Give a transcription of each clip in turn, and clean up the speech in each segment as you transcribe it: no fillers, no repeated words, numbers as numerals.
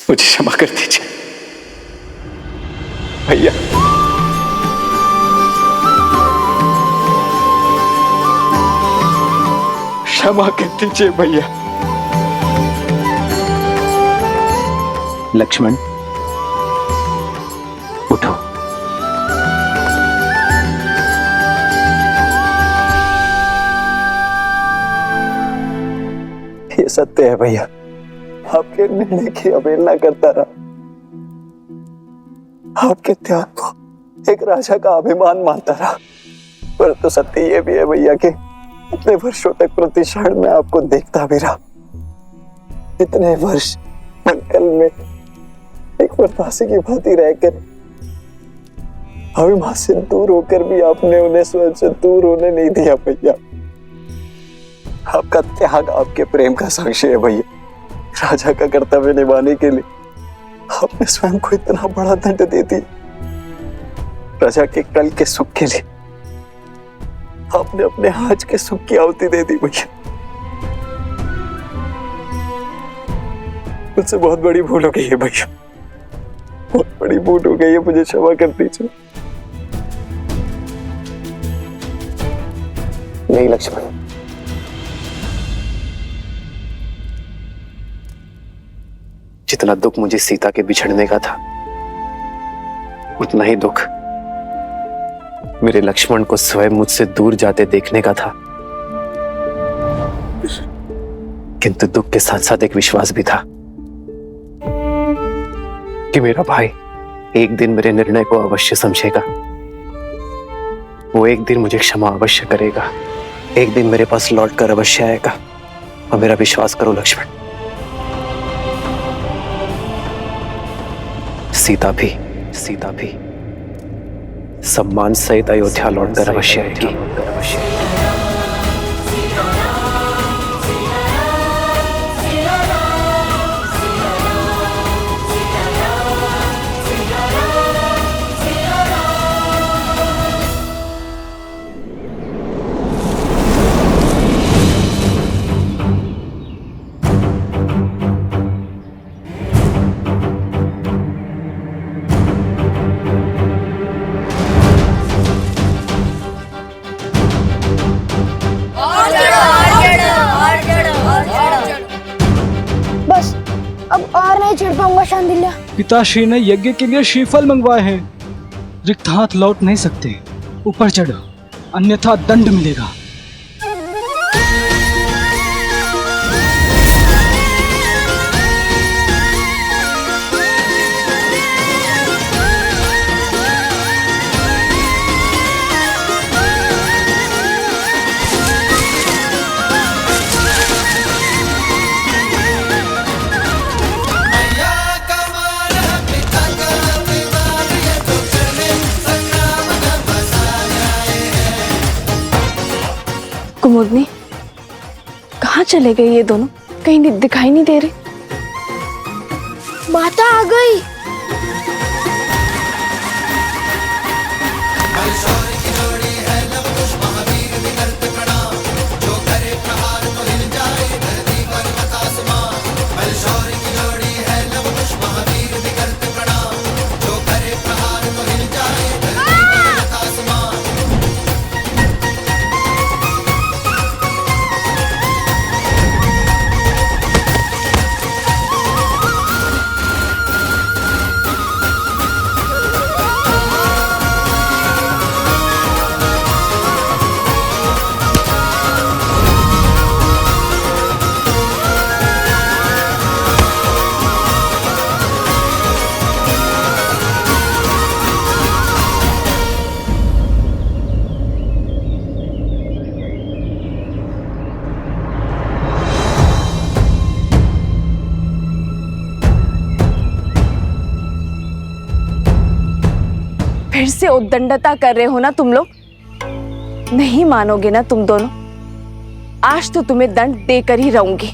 मुझे क्षमा कर दीजिए भैया। क्षमा कर दीजिए भैया। लक्ष्मण उठो। ये सत्य है भैया, आपके निर्णय की अवहेलना करता रहा। आपके त्याग को एक राजा का अभिमान मानता रहा। परंतु सत्य ये भी है भैया कि इतने वर्षों तक प्रति क्षण में आपको देखता भी रहा। इतने वर्ष अंकल में एक प्रतासी की भांति रहकर अभिमान से दूर होकर भी आपने उन्हें स्वयं से दूर होने नहीं दिया भैया। आपका त्याग आपके प्रेम का साक्षी है भैया। राजा का कर्तव्य निभाने के लिए आपने स्वयं को इतना बड़ा दंड दे दिया। प्रजा के कल के सुख के लिए आपने अपने आज के सुख की आहुति दे दी भैया। मुझसे बहुत बड़ी भूल हो गई है भैया, बहुत बड़ी भूल हो गई है, मुझे क्षमा कर दीजिए। नहीं लक्ष्मण, जितना दुख मुझे सीता के बिछड़ने का था, उतना ही दुख मेरे लक्ष्मण को स्वयं मुझसे दूर जाते देखने का था। किंतु दुख के साथ साथ एक विश्वास भी था कि मेरा भाई एक दिन मेरे निर्णय को अवश्य समझेगा। वो एक दिन मुझे क्षमा अवश्य करेगा, एक दिन मेरे पास लौटकर अवश्य आएगा। और मेरा विश्वास करो लक्ष्मण, सीता भी सम्मान सहित अयोध्या लौटकर अवश्य आएगी। चिढ़ पाऊंगा शांडिल्य। पिताश्री ने यज्ञ के लिए श्रीफल मंगवाए हैं। रिक्त हाथ लौट नहीं सकते, ऊपर चढ़ो अन्यथा दंड मिलेगा। कुमुदनी, कहाँ चले गए ये दोनों? कहीं दिखाई नहीं दे रहे। माता आ गई। फिर से उद्दंडता कर रहे हो ना तुम लोग? नहीं मानोगे ना तुम दोनों? आज तो तुम्हें दंड देकर ही रहूंगी।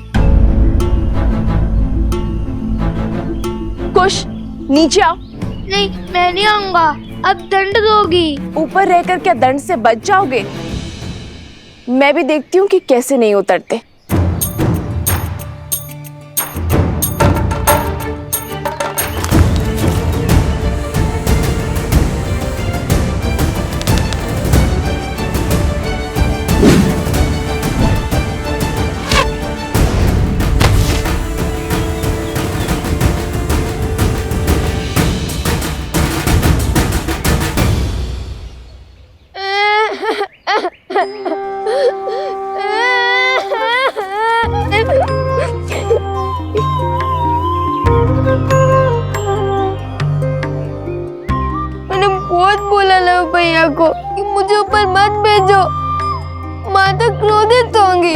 कुश, नीचे आओ। नहीं, मैं नहीं आऊंगा। अब दंड दोगी। ऊपर रहकर क्या दंड से बच जाओगे? मैं भी देखती हूँ कि कैसे नहीं उतरते। भैया को कि मुझे ऊपर मत भेजो, माता क्रोधित होंगी।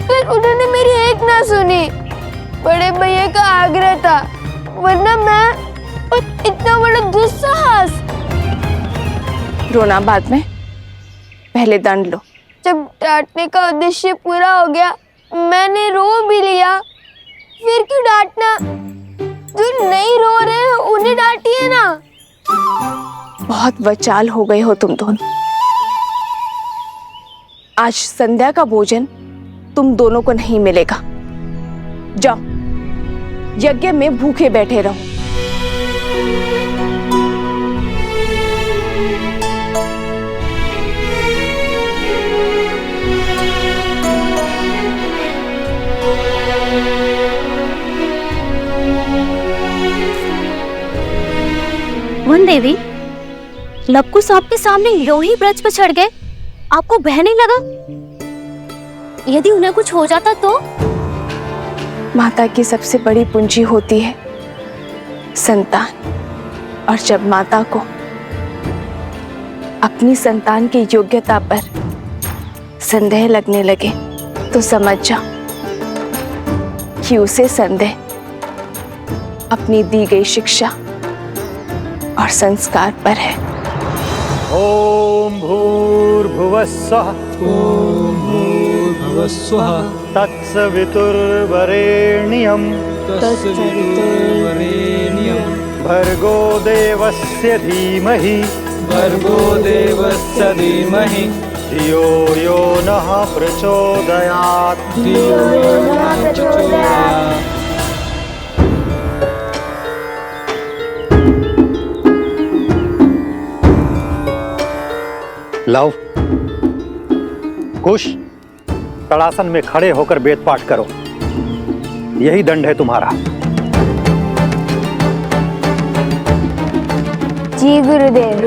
फिर उन्होंने मेरी एक ना सुनी। बड़े भैया का आग्रह था, वरना मैं और इतना बड़ा दुस्साहस। रोना बाद में, पहले दंड लो। जब डांटने का उद्देश्य पूरा हो गया, मैंने रो भी लिया। फिर क्यों डांटना? जो नहीं रो रहे हैं उन्हें डांटिए ना। बहुत वचाल हो गए हो तुम दोनों। आज संध्या का भोजन तुम दोनों को नहीं मिलेगा। जाओ, यज्ञ में भूखे बैठे रहो। वन देवी, लवकुश आपके सामने यूं ही ब्रज पर चढ़ गए, आपको भय नहीं लगा? यदि उन्हें कुछ हो जाता तो? माता की सबसे बड़ी पूंजी होती है संतान, और जब माता को अपनी संतान की योग्यता पर संदेह लगने लगे तो समझ जाओ कि उसे संदेह अपनी दी गई शिक्षा और संस्कार पर है। ओम भूर्भुवस्सुः ओम भूर्भुवस्सुः तत्सवितुर्वरेण्यं तत्सवितुर्वरेण्यं भर्गो देवस्य धीमहि भर्गो देवस्य धीमहि धियो यो नः प्रचोदयात्। धियो यो नः प्रचोदयात्। लव, कुश, तड़ासन में खड़े होकर वेद पाठ करो। यही दंड है तुम्हारा। जी गुरुदेव।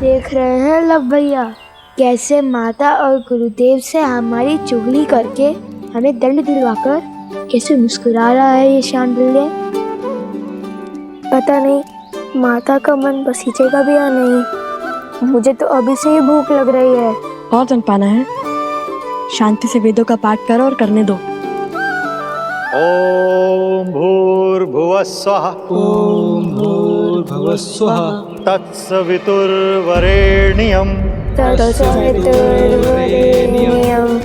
देख रहे हैं लव भैया, कैसे माता और गुरुदेव से हमारी चुगली करके हमें दंड दिलवाकर कैसे मुस्कुरा रहा है ये शांडिल्य। पता नहीं माता का मन बसीजेगा भी या नहीं। मुझे तो अभी से ही भूख लग रही है। और जन पाना है, शांति से वेदों का पाठ करो और करने दो। ओम भूर्भुवस्सुः ओम भूर्भुवस्सुः तत्सवितुर्वरेण्यं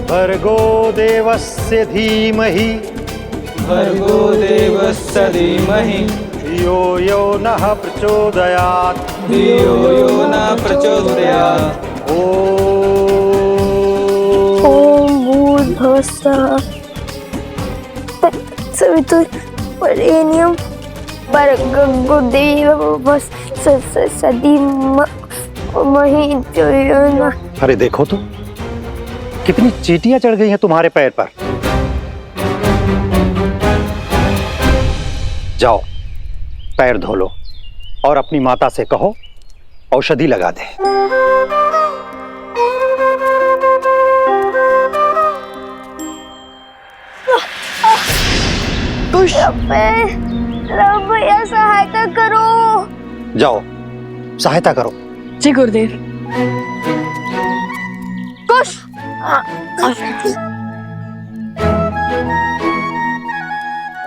भर्गो देवस्य धीमहि भर्गो देवस्य धीमहि धियो यो नः प्रचोदयात्। धियो यो नः प्रचोदयात्। ओम भूर्भुवस्सुः तत्सवितुर्वरेण्यं भर्गो देवस्य धीमहि धियो यो नः। अरे देखो तो, कितनी चींटियां चढ़ गई हैं तुम्हारे पैर पर। जाओ, पैर धो लो और अपनी माता से कहो औषधि लगा दे। लव भैया सहायता करो। जाओ, सहायता करो। जी गुरुदेव। कुश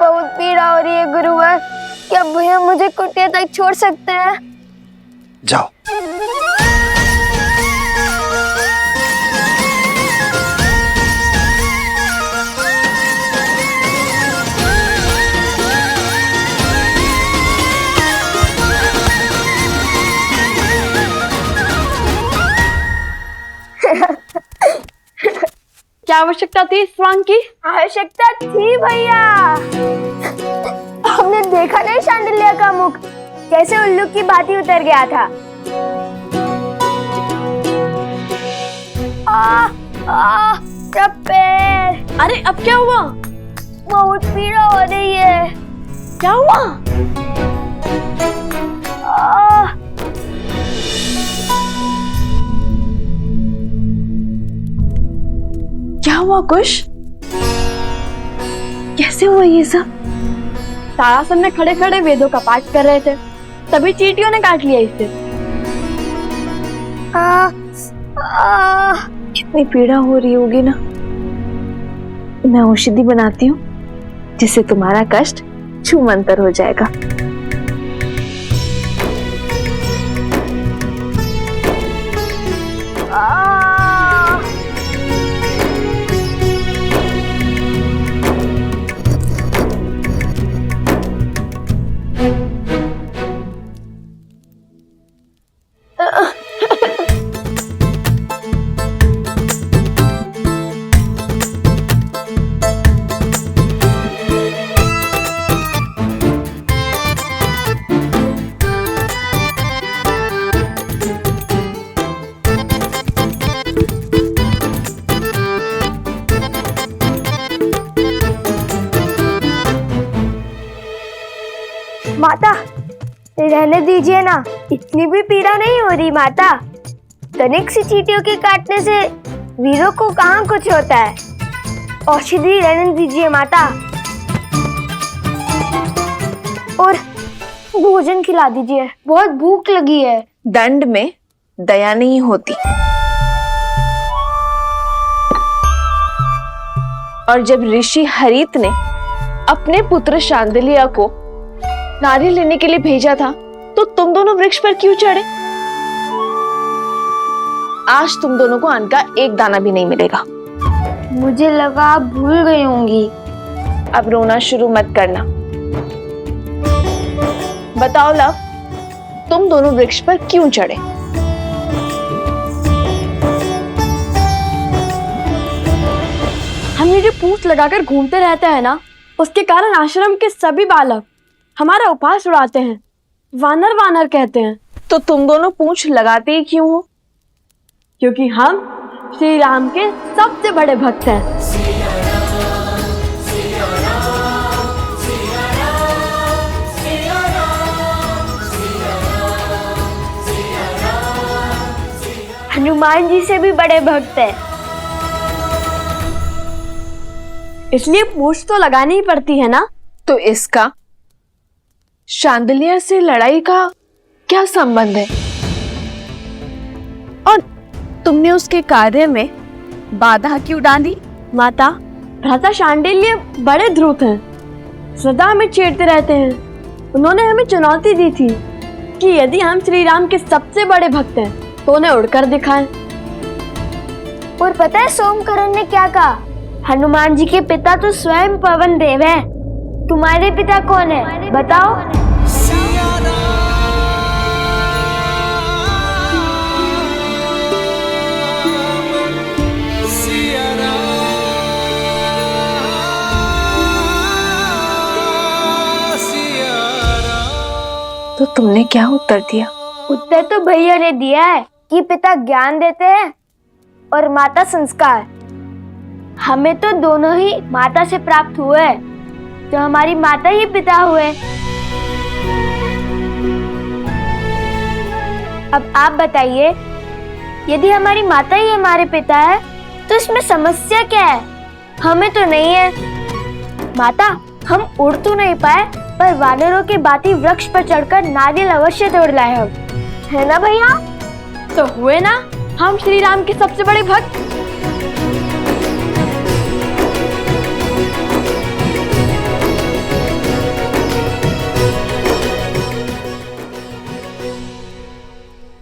बहुत पीड़ा हो रही है गुरुवर, क्या भैया मुझे कुटिया तक छोड़ सकते हैं? जाओ। क्या आवश्यकता थी इस स्वांग की? आवश्यकता थी भैया। हमने देखा नहीं शांडिल्य का मुख कैसे उल्लू की भांति उतर गया था। मेरा पैर। अरे अब क्या हुआ? बहुत पीड़ा हो रही है। क्या हुआ? क्या हुआ कुश? कैसे हुआ ये सब? तारासन में खड़े खड़े वेदों का पाठ कर रहे थे, तभी चींटियों ने काट लिया इसे। कितनी पीड़ा हो रही होगी ना। मैं औषधि बनाती हूँ जिससे तुम्हारा कष्ट छूमंतर हो जाएगा। माता, रहने दीजिए ना, इतनी भी पीड़ा नहीं हो रही माता। तनिक सी चींटियों के काटने से वीरों को कहाँ कुछ होता है। औषधि रहने दीजिए माता, और भोजन खिला दीजिए, बहुत भूख लगी है। दंड में दया नहीं होती, और जब ऋषि हरित ने अपने पुत्र शांडिल्य को नारियल लेने के लिए भेजा था तो तुम दोनों वृक्ष पर क्यों चढ़े? आज तुम दोनों को अन्न का एक दाना भी नहीं मिलेगा। मुझे लगा आप भूल गई होंगी। अब रोना शुरू मत करना। बताओ लव, तुम दोनों वृक्ष पर क्यों चढ़े? हम ये जो पूंछ लगाकर घूमते रहते हैं ना, उसके कारण आश्रम के सभी बालक हमारा उपहास उड़ाते हैं, वानर वानर कहते हैं। तो तुम दोनों पूंछ लगाते ही क्यों हो? क्योंकि हम श्री राम के सबसे बड़े भक्त हैं। हनुमान जी से भी बड़े भक्त हैं। इसलिए पूंछ तो लगानी ही पड़ती है ना। तो इसका शांडिल्य से लड़ाई का क्या संबंध है? और तुमने उसके कार्य में बाधा क्यों डाली? माता, भ्राता शांडिल्य बड़े ध्रुत हैं, सदा हमें छेड़ते रहते हैं। उन्होंने हमें चुनौती दी थी कि यदि हम श्री राम के सबसे बड़े भक्त हैं तो उन्हें उड़कर दिखाएं। और पता है सोमकरण ने क्या कहा? हनुमान जी के पिता तो स्वयं पवन देव हैं। तुम्हारे पिता कौन है बताओ? तो तुमने क्या उत्तर दिया? उत्तर तो भैया ने दिया है कि पिता ज्ञान देते हैं और माता संस्कार। हमें तो दोनों ही माता से प्राप्त हुए, तो हमारी माता ही पिता हुए। अब आप बताइए, यदि हमारी माता ही हमारे पिता है तो इसमें समस्या क्या है? हमें तो नहीं है। माता, हम उड़ तो नहीं पाए, पर वानरों के बाती वृक्ष पर चढ़कर नारियल अवश्य तोड़ लाए हम, है ना भैया? तो हुए ना हम श्री राम के सबसे बड़े भक्त।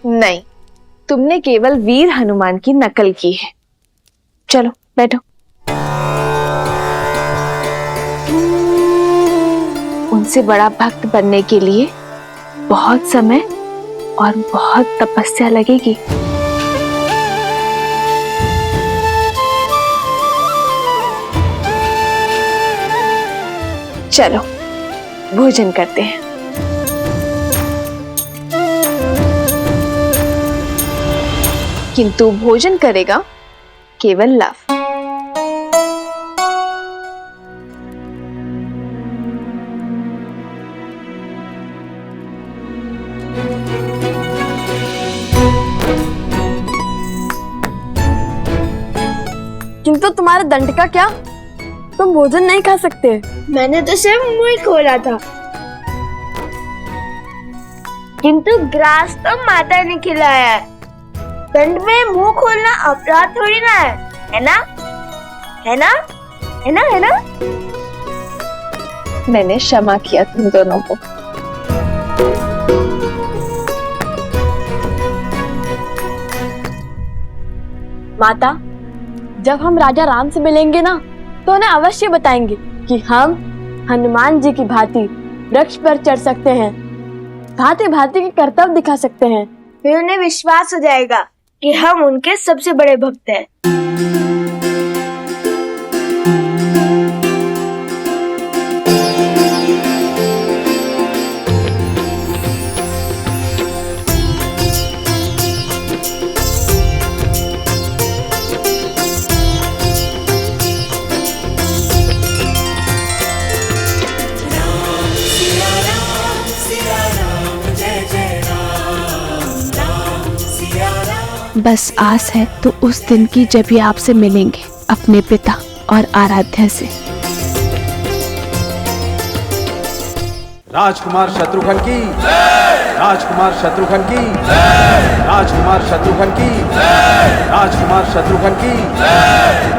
नहीं, तुमने केवल वीर हनुमान की नकल की है। चलो बैठो। उनसे बड़ा भक्त बनने के लिए बहुत समय और बहुत तपस्या लगेगी। चलो भोजन करते हैं। किंतु भोजन करेगा केवल लव। किंतु तुम्हारे दंड का क्या? तुम भोजन नहीं खा सकते। मैंने तो सिर्फ मुंह खोला था, किंतु ग्रास तो माता ने खिलाया है। दंड में मुंह खोलना अपराध थोड़ी ना है ना? है ना? है ना? है ना? मैंने क्षमा किया तुम दोनों को। माता, जब हम राजा राम से मिलेंगे ना, तो उन्हें अवश्य बताएंगे कि हम हनुमान जी की भांति वृक्ष पर चढ़ सकते हैं, भांति भांति के कर्तव्य दिखा सकते हैं। फिर उन्हें विश्वास हो जाएगा कि हम उनके सबसे बड़े भक्त हैं। बस आस है तो उस दिन की जब ये आपसे मिलेंगे अपने पिता और आराध्या से। राजकुमार शत्रुघ्न की, राजकुमार शत्रुघ्न की, राजकुमार शत्रुघ्न की, राजकुमार शत्रुघ्न की,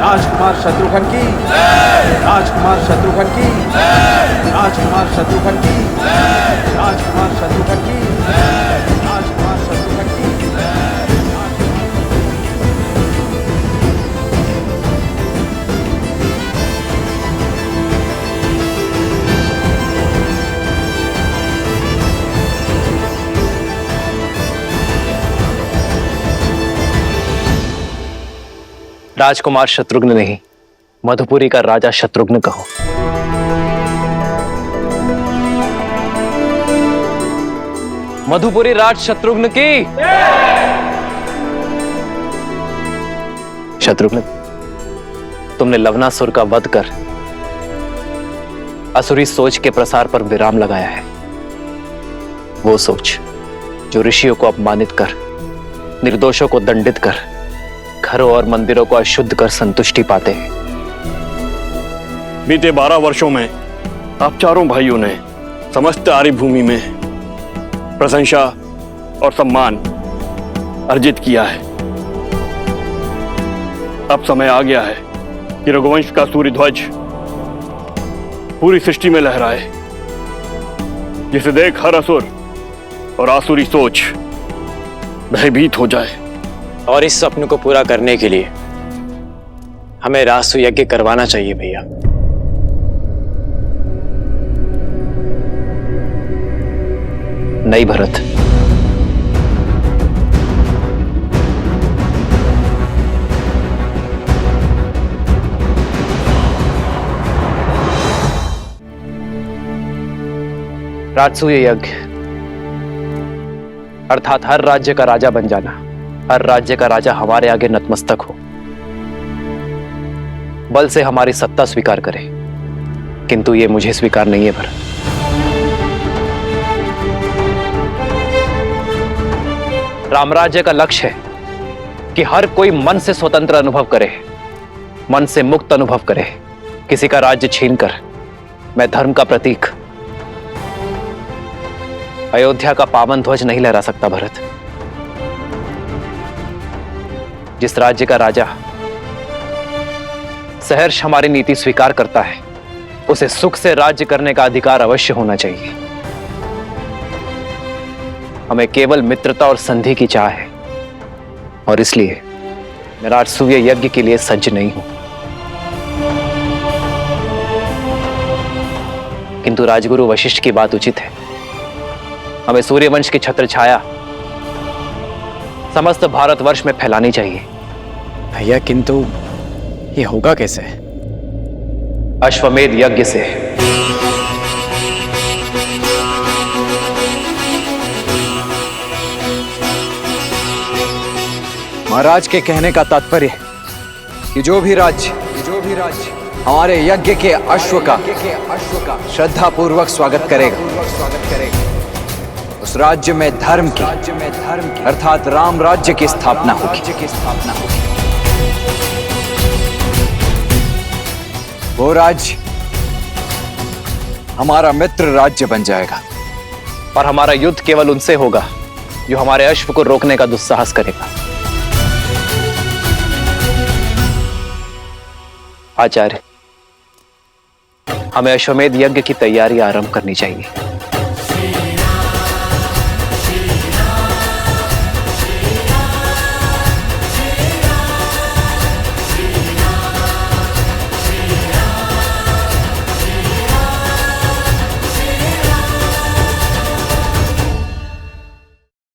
राजकुमार शत्रुघ्न की, राजकुमार शत्रुघ्न की, राजकुमार शत्रुघ्न की, राजकुमार शत्रुघ्न की, राजकुमार शत्रुघ्न की। राजकुमार शत्रुघ्न नहीं, मधुपुरी का राजा शत्रुघ्न कहो। मधुपुरी राज शत्रुघ्न की। शत्रुघ्न, तुमने लवनासुर का वध कर असुरी सोच के प्रसार पर विराम लगाया है। वो सोच जो ऋषियों को अपमानित कर, निर्दोषों को दंडित कर, घरों और मंदिरों को अशुद्ध कर संतुष्टि पाते हैं। बीते 12 वर्षों में आप चारों भाइयों ने समस्त आर्य भूमि में प्रशंसा और सम्मान अर्जित किया है। अब समय आ गया है कि रघुवंश का सूर्य ध्वज पूरी सृष्टि में लहराए, जिसे देख हर असुर और आसुरी सोच भयभीत हो जाए। और इस सपने को पूरा करने के लिए हमें राजसूय यज्ञ करवाना चाहिए भैया। नहीं भरत, राजसूय यज्ञ अर्थात हर राज्य का राजा बन जाना, हर राज्य का राजा हमारे आगे नतमस्तक हो, बल से हमारी सत्ता स्वीकार करे, किंतु ये मुझे स्वीकार नहीं है भरत। रामराज्य का लक्ष्य है कि हर कोई मन से स्वतंत्र अनुभव करे, मन से मुक्त अनुभव करे। किसी का राज्य छीनकर मैं धर्म का प्रतीक अयोध्या का पावन ध्वज नहीं लहरा सकता भरत। जिस राज्य का राजा सहर्ष हमारी नीति स्वीकार करता है, उसे सुख से राज्य करने का अधिकार अवश्य होना चाहिए। हमें केवल मित्रता और संधि की चाह है, और इसलिए मैं राजसूय यज्ञ के लिए सज्ज नहीं हूं। किंतु राजगुरु वशिष्ठ की बात उचित है। हमें सूर्यवंश की छत्र छाया समस्त भारतवर्ष में फैलानी चाहिए। भैया, किंतु ये होगा कैसे? अश्वमेध यज्ञ से। महाराज के कहने का तात्पर्य कि जो भी राज्य हमारे यज्ञ के अश्व का श्रद्धा पूर्वक स्वागत करेगा, उस राज्य में धर्म की अर्थात राम राज्य की स्थापना होगी। वो राज्य हमारा मित्र राज्य बन जाएगा और हमारा युद्ध केवल उनसे होगा जो हमारे अश्व को रोकने का दुस्साहस करेगा। आचार्य, हमें अश्वमेध यज्ञ की तैयारी आरंभ करनी चाहिए।